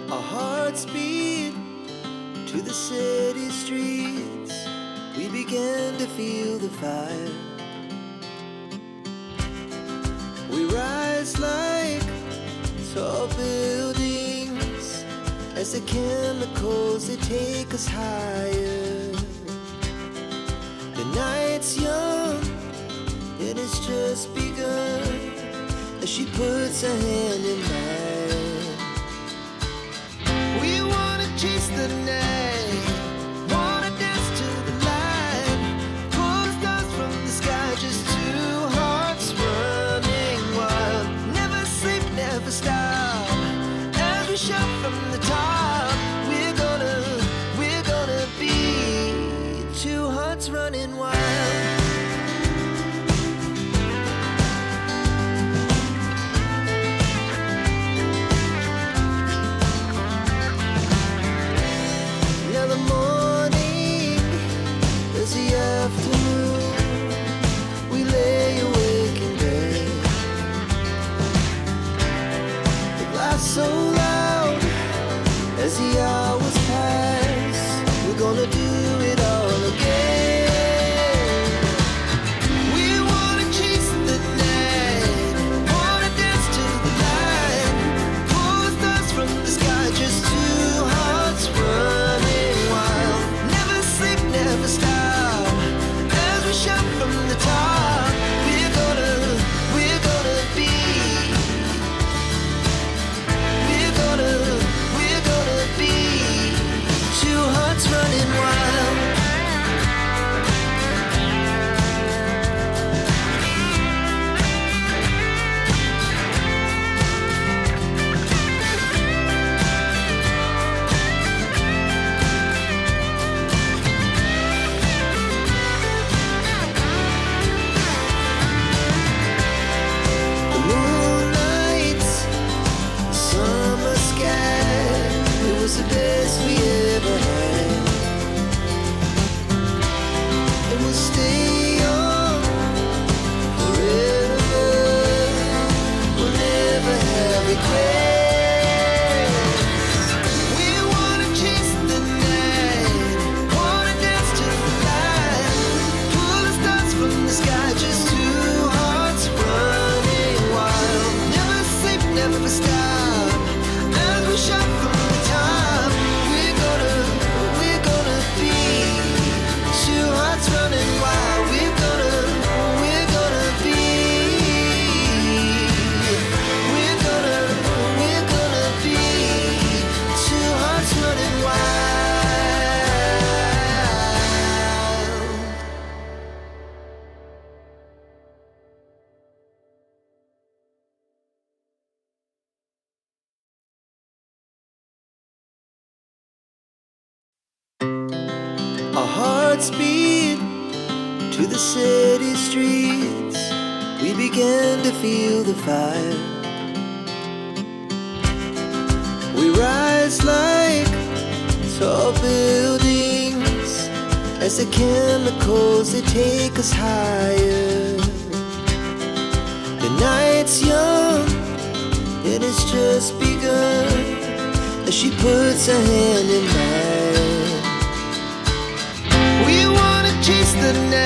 Our hearts beat to the city streets. We began to feel the fire. We rise like tall buildings as the chemicals, they take us higher. The night's young, and it's just begun as she puts her hand in mine. We wanna chase the night, wanna dance to the light, pull stars from the sky, just two hearts running wild. Never sleep, never stop, as we shout from the top. We're gonna be two hearts running wild. Now the morning is the afternoon. We lay awake in bed. The glass so loud as the hours pass. We're gonna do it all again. We wanna chase the night, wanna dance to the light, pull stars from the sky, just two hearts running wild. Never sleep, never stop, as we shout from the top. We're gonna be, we're gonna be two hearts running wild. The moonlight, summer sky, it was the best we ever had. And we'll stay young forever. We'll never have regrets. We wanna chase the night, wanna dance to the light, pull the stars from the sky, just two hearts running wild. Never sleep, never stop, as we shout from the top. We're gonna be two hearts running wild. We're gonna be, we're gonna be two hearts running wild. Our hearts beat to the city streets. We began to feel the fire. We rise like tall buildings as the chemicals, they take us higher. The night's young, and it's just begun as she puts her hand in mine. We wanna chase the night,